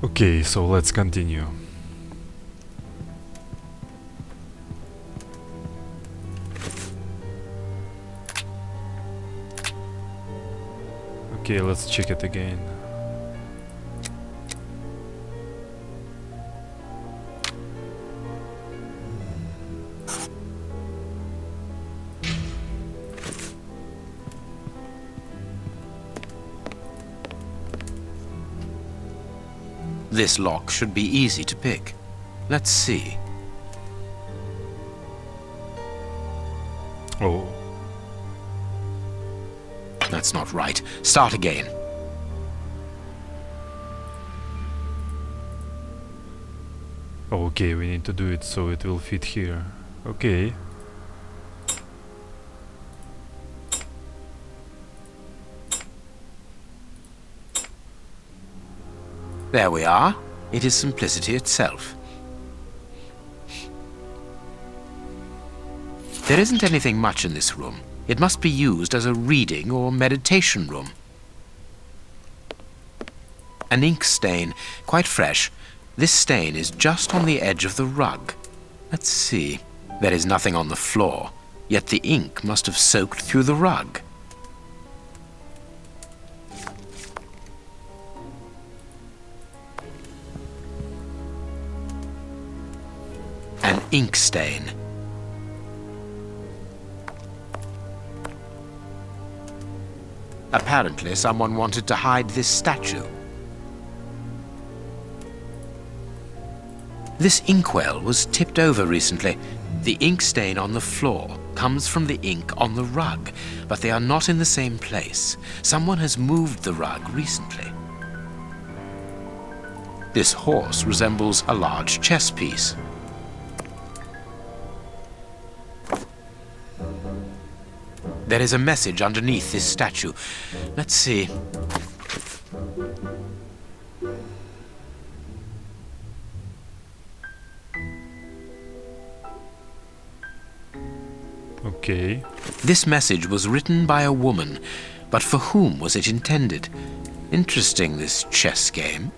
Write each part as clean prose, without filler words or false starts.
Okay, so let's continue. Okay, let's check it again. This lock should be easy to pick. Let's see. Oh, That's not right. Start again. okay, we need to do it so it will fit here. Okay. There we are. It is simplicity itself. There isn't anything much in this room. It must be used as a reading or meditation room. An ink stain, quite fresh. This stain is just on the edge of the rug. Let's see. There is nothing on the floor, yet the ink must have soaked through the rug. An ink stain. Apparently, someone wanted to hide this statue. This inkwell was tipped over recently. The ink stain on the floor comes from the ink on the rug, but they are not in the same place. Someone has moved the rug recently. This horse resembles a large chess piece. There is a message underneath this statue. Let's see. Okay. This message was written by a woman, but for whom was it intended? Interesting, this chess game.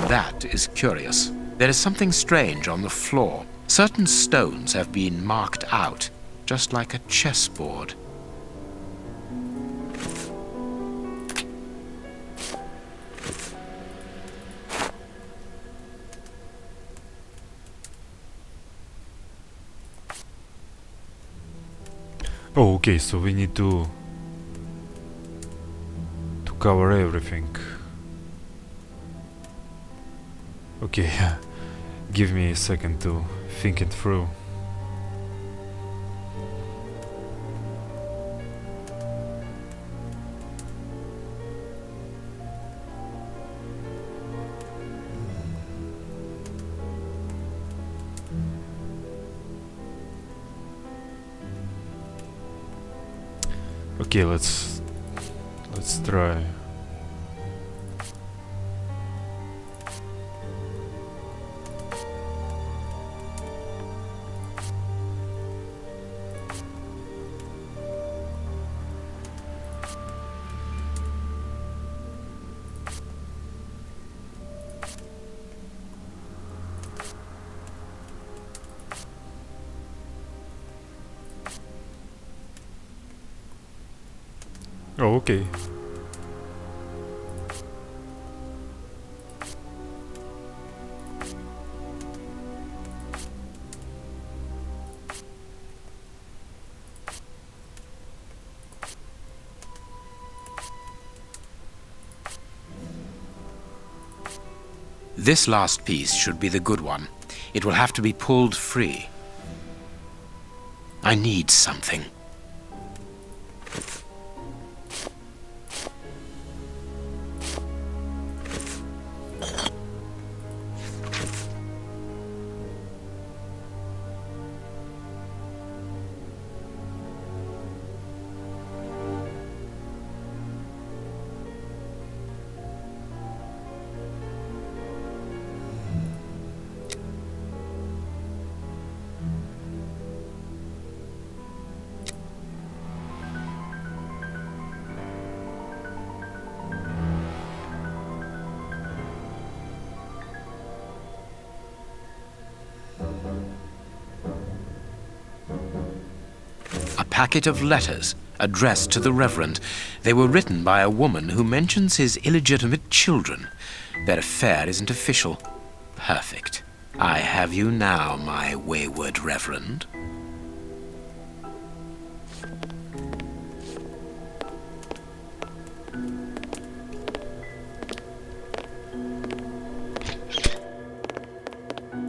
That is curious. There is something strange on the floor. Certain stones have been marked out, just like a chessboard. Oh, okay, so we need to cover everything. Okay, give me a second to think it through. Okay, let's try. Oh, okay. This last piece should be the good one. It will have to be pulled free. I need something. packet of letters addressed to the Reverend. They were written by a woman who mentions his illegitimate children. Their affair isn't official. Perfect. I have you now, my wayward Reverend.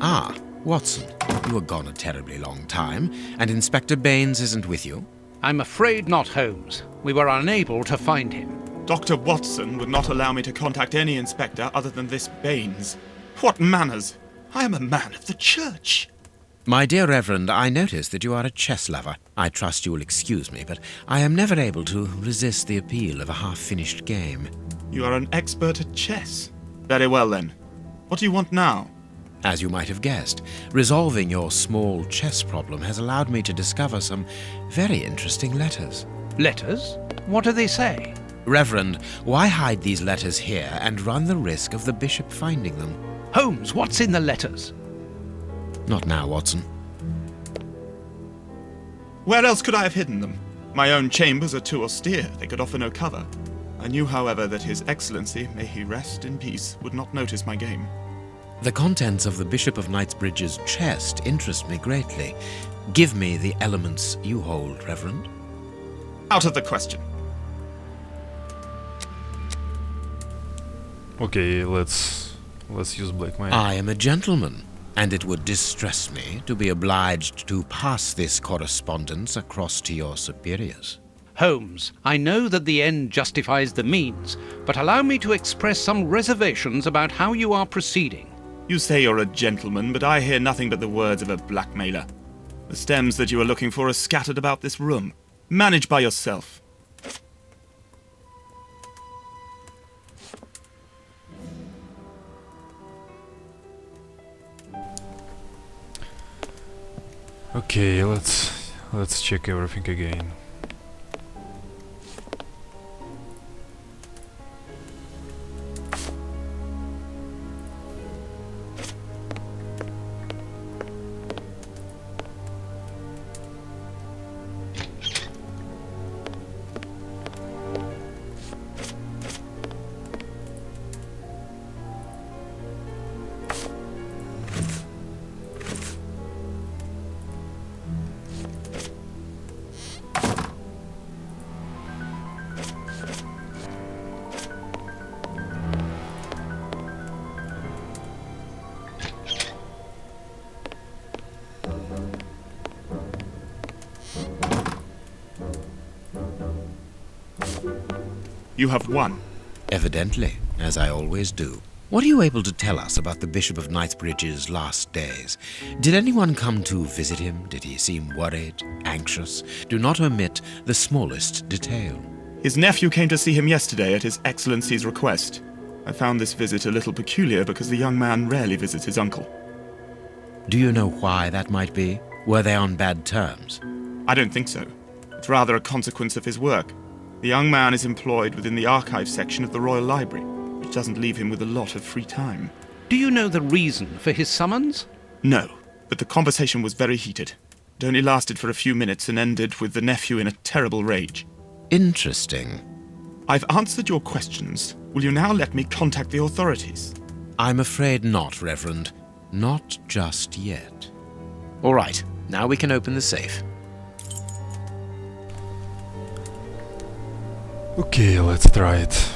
Ah, Watson, you were gone a terribly long time, and Inspector Baines isn't with you? I'm afraid not, Holmes. We were unable to find him. Dr. Watson would not allow me to contact any inspector other than this Baines. What manners! I am a man of the church. My dear Reverend, I notice that you are a chess lover. I trust you will excuse me, but I am never able to resist the appeal of a half-finished game. You are an expert at chess. Very well, then. What do you want now? As you might have guessed, resolving your small chess problem has allowed me to discover some very interesting letters. Letters? What do they say? Reverend, why hide these letters here and run the risk of the bishop finding them? Holmes, what's in the letters? Not now, Watson. Where else could I have hidden them? My own chambers are too austere. They could offer no cover. I knew, however, that His Excellency, may he rest in peace, would not notice my game. The contents of the Bishop of Knightsbridge's chest interest me greatly. Give me the elements you hold, Reverend. Out of the question. Okay, let's use black magic. I am a gentleman, and it would distress me to be obliged to pass this correspondence across to your superiors. Holmes, I know that the end justifies the means, but allow me to express some reservations about how you are proceeding. You say you're a gentleman, but I hear nothing but the words of a blackmailer. The stems that you are looking for are scattered about this room. Manage by yourself. Okay, let's check everything again. You have won. Evidently, as I always do. What are you able to tell us about the Bishop of Knightsbridge's last days? Did anyone come to visit him? Did he seem worried, anxious? Do not omit the smallest detail. His nephew came to see him yesterday at His Excellency's request. I found this visit a little peculiar because the young man rarely visits his uncle. Do you know why that might be? Were they on bad terms? I don't think so. It's rather a consequence of his work. The young man is employed within the archive section of the Royal Library, which doesn't leave him with a lot of free time. Do you know the reason for his summons? No, but the conversation was very heated. It only lasted for a few minutes and ended with the nephew in a terrible rage. Interesting. I've answered your questions. Will you now let me contact the authorities? I'm afraid not, Reverend. Not just yet. All right, now we can open the safe. Okay, let's try it.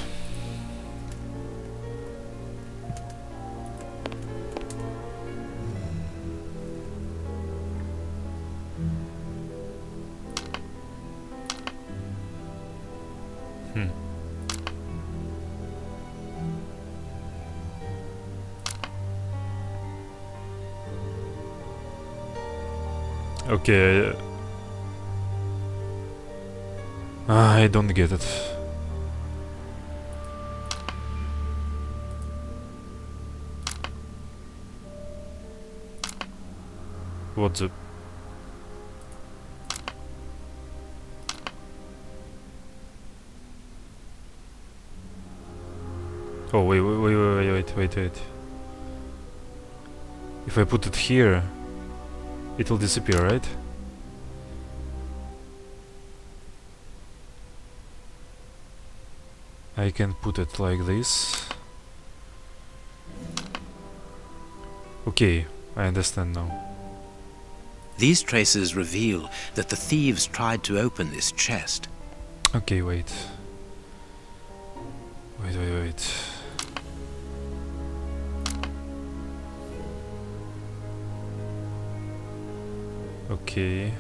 Okay. I don't get it. What's it? Oh, wait. If I put it here, it will disappear, right? I can put it like this. Okay, I understand now. These traces reveal that the thieves tried to open this chest. Okay, wait. Wait. Okay.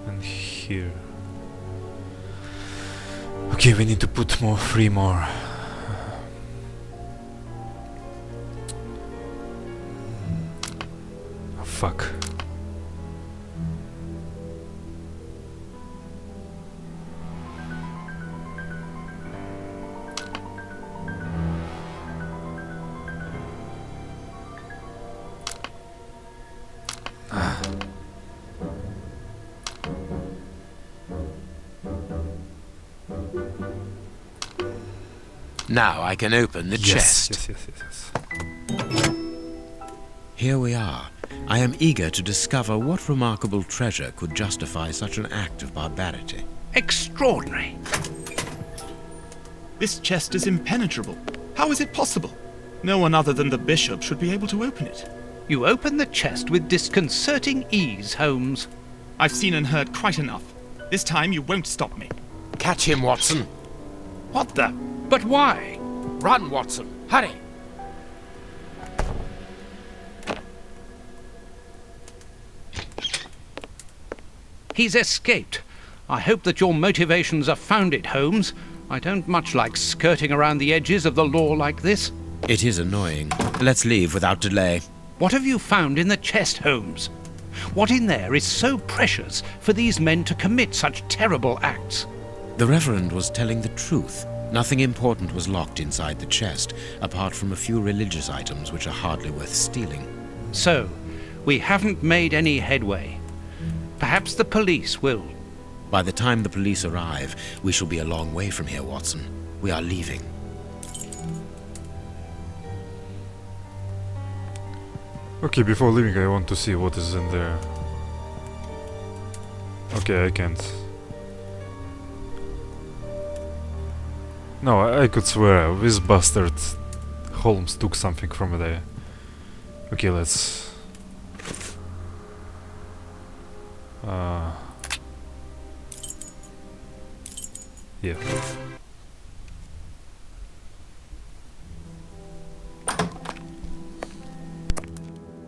And here. Okay, we need to put three more. Oh, fuck. Now I can open the chest. Yes. Here we are. I am eager to discover what remarkable treasure could justify such an act of barbarity. Extraordinary. This chest is impenetrable. How is it possible? No one other than the bishop should be able to open it. You open the chest with disconcerting ease, Holmes. I've seen and heard quite enough. This time you won't stop me. Catch him, Watson. What the? But why? Run, Watson. Hurry. He's escaped. I hope that your motivations are founded, Holmes. I don't much like skirting around the edges of the law like this. It is annoying. Let's leave without delay. What have you found in the chest, Holmes? What in there is so precious for these men to commit such terrible acts? The Reverend was telling the truth. Nothing important was locked inside the chest, apart from a few religious items which are hardly worth stealing. So, we haven't made any headway. Perhaps the police will. By the time the police arrive, we shall be a long way from here, Watson. We are leaving. Okay, before leaving I want to see what is in there. Okay, I can't. No, I could swear this bastard Holmes took something from there. Okay, let's... yeah.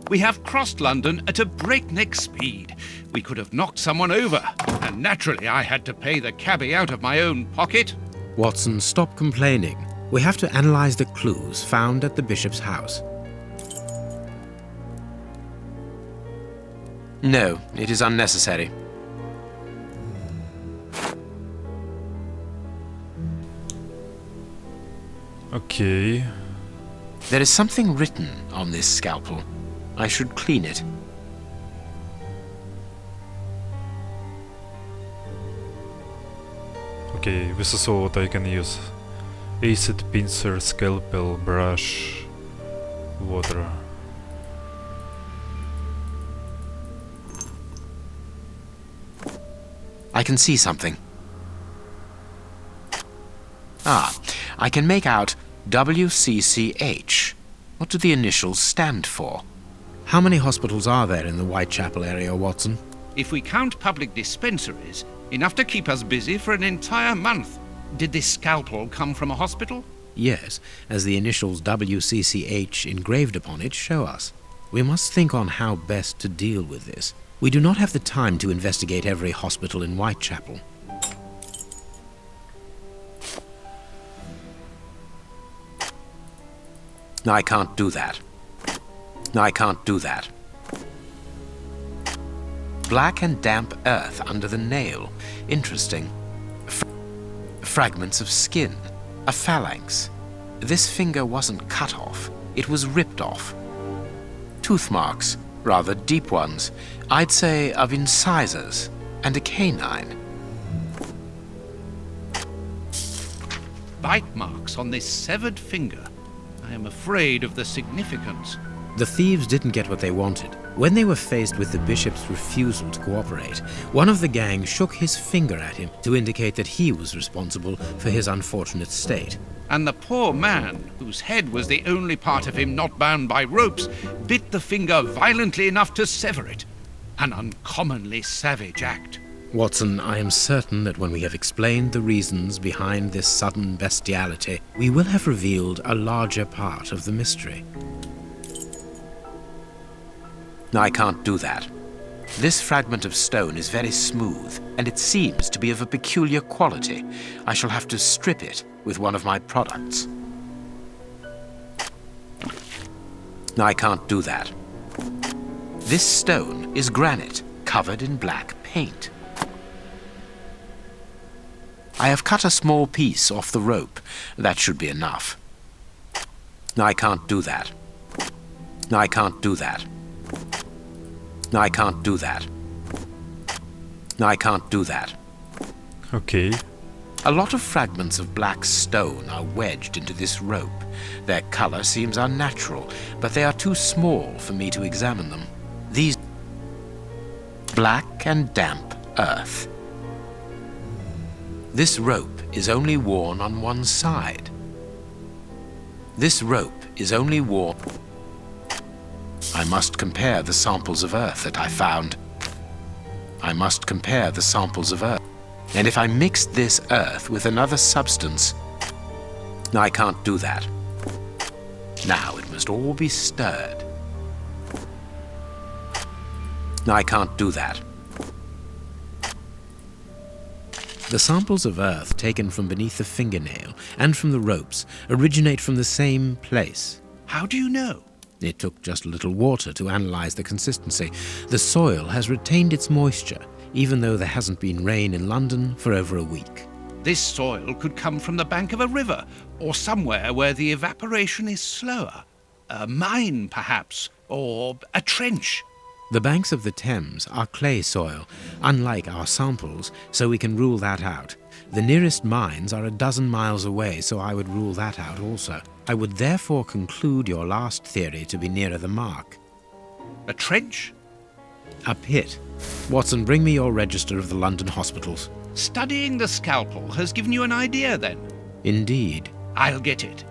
We have crossed London at a breakneck speed. We could have knocked someone over, and naturally I had to pay the cabbie out of my own pocket. Watson, stop complaining. We have to analyze the clues found at the bishop's house. No, it is unnecessary. Okay. There is something written on this scalpel. I should clean it. Okay, this is all what I can use. Acid, pincer, scalpel, brush, water. I can see something. Ah, I can make out WCCH. What do the initials stand for? How many hospitals are there in the Whitechapel area, Watson? If we count public dispensaries, enough to keep us busy for an entire month. Did this scalpel come from a hospital? Yes, as the initials WCCH engraved upon it show us. We must think on how best to deal with this. We do not have the time to investigate every hospital in Whitechapel. I can't do that. I can't do that. Black and damp earth under the nail. Interesting. Fragments of skin. A phalanx. This finger wasn't cut off. It was ripped off. Tooth marks. Rather deep ones. I'd say of incisors. And a canine. Bite marks on this severed finger. I am afraid of the significance. The thieves didn't get what they wanted. When they were faced with the bishop's refusal to cooperate, one of the gang shook his finger at him to indicate that he was responsible for his unfortunate state. And the poor man, whose head was the only part of him not bound by ropes, bit the finger violently enough to sever it. An uncommonly savage act. Watson, I am certain that when we have explained the reasons behind this sudden bestiality, we will have revealed a larger part of the mystery. I can't do that. This fragment of stone is very smooth, and it seems to be of a peculiar quality. I shall have to strip it with one of my products. I can't do that. This stone is granite, covered in black paint. I have cut a small piece off the rope. That should be enough. I can't do that. I can't do that. I can't do that. I can't do that. Okay. A lot of fragments of black stone are wedged into this rope. Their color seems unnatural, but they are too small for me to examine them. These black and damp earth. This rope is only worn on one side. This rope is only worn. I must compare the samples of earth that I found. I must compare the samples of earth. And if I mixed this earth with another substance, I can't do that. Now it must all be stirred. I can't do that. The samples of earth taken from beneath the fingernail and from the ropes originate from the same place. How do you know? It took just a little water to analyze the consistency. The soil has retained its moisture, even though there hasn't been rain in London for over a week. This soil could come from the bank of a river, or somewhere where the evaporation is slower. A mine, perhaps, or a trench. The banks of the Thames are clay soil, unlike our samples, so we can rule that out. The nearest mines are 12 miles away, so I would rule that out also. I would therefore conclude your last theory to be nearer the mark. A trench? A pit. Watson, bring me your register of the London hospitals. Studying the scalpel has given you an idea, then? Indeed. I'll get it.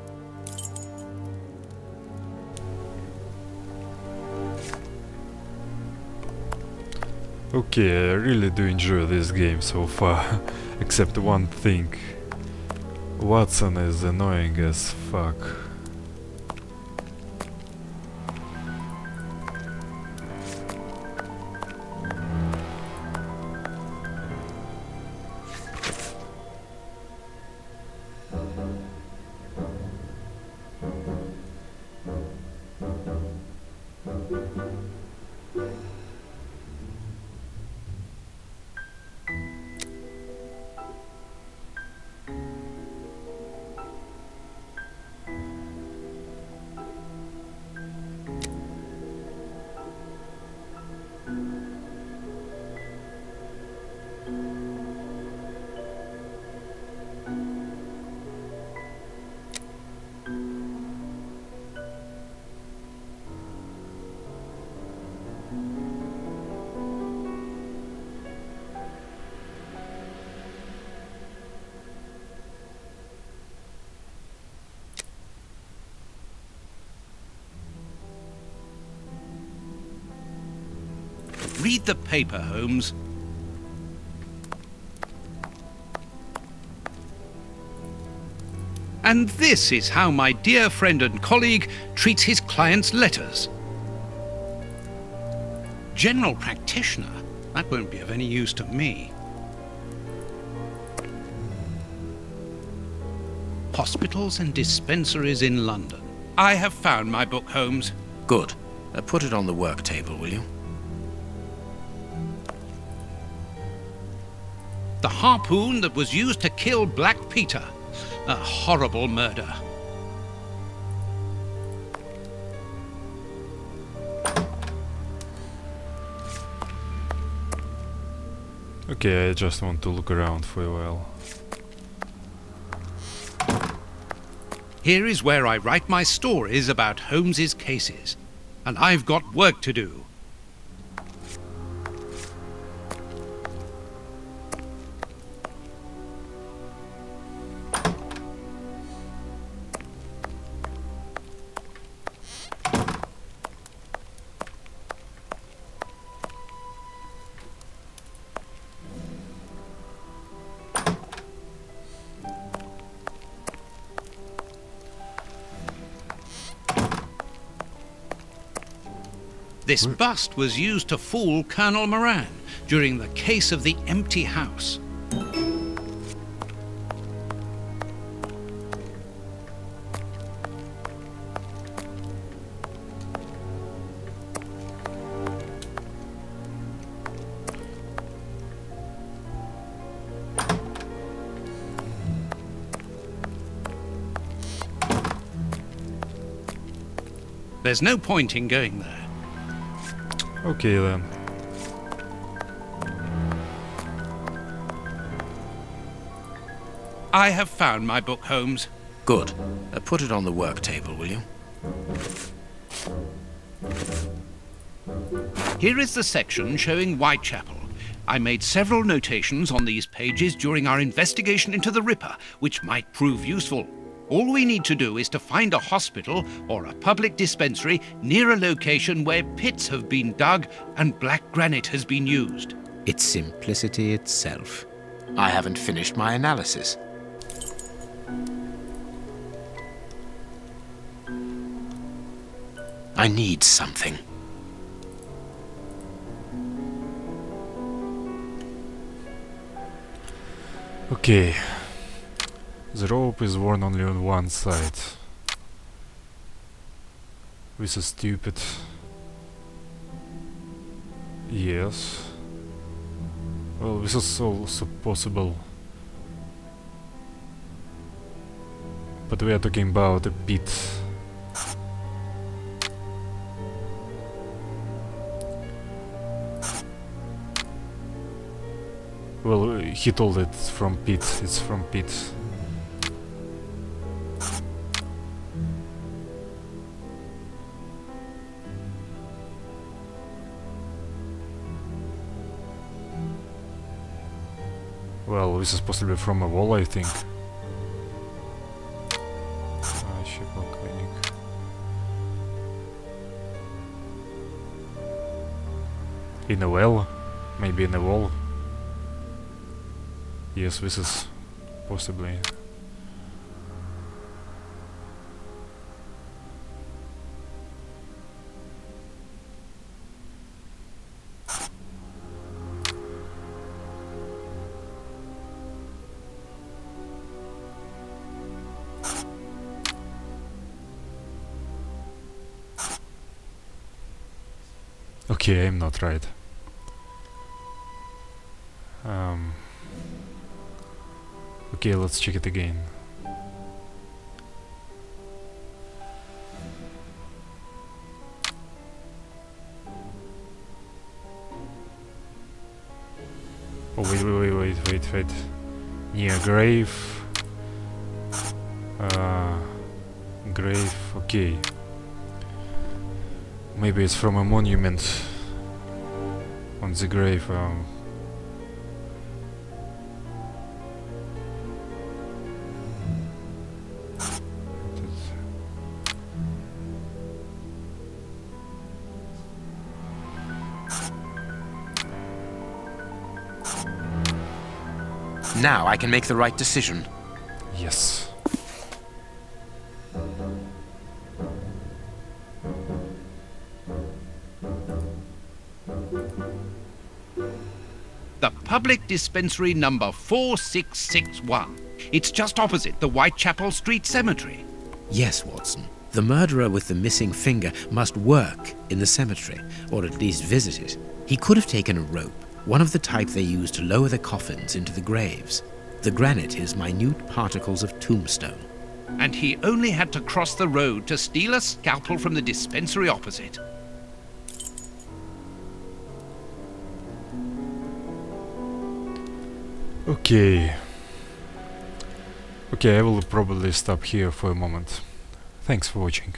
Okay, I really do enjoy this game so far. Except one thing. Watson is annoying as fuck. Read the paper, Holmes. And this is how my dear friend and colleague treats his clients' letters. General practitioner? That won't be of any use to me. Hospitals and dispensaries in London. I have found my book, Holmes. Good. Put it on the work table, will you? The harpoon that was used to kill Black Peter. A horrible murder. Okay, I just want to look around for a while. Here is where I write my stories about Holmes's cases. and I've got work to do. This bust was used to fool Colonel Moran during the case of the empty house. There's no point in going there. Okay then. I have found my book, Holmes. Good. Put it on the work table, will you? Here is the section showing Whitechapel. I made several notations on these pages during our investigation into the Ripper, which might prove useful. All we need to do is to find a hospital or a public dispensary near a location where pits have been dug and black granite has been used. It's simplicity itself. I haven't finished my analysis. I need something. Okay. The rope is worn only on one side. This is stupid. Yes. Well, this is also possible. But we are talking about a pit. Well, he told it from pit. It's from pit. Well, this is possibly from a wall, I think. Clinic. In a well? Maybe in a wall? Yes, this is possibly. Okay, I'm not right. Okay, let's check it again. Oh, wait. Near grave. Grave, okay. Maybe it's from a monument on the grave. Now I can make the right decision. Yes. The public dispensary number 4661. It's just opposite the Whitechapel Street Cemetery. Yes, Watson. The murderer with the missing finger must work in the cemetery, or at least visit it. He could have taken a rope, one of the type they use to lower the coffins into the graves. The granite is minute particles of tombstone. And he only had to cross the road to steal a scalpel from the dispensary opposite. Okay. Okay, I will probably stop here for a moment. Thanks for watching.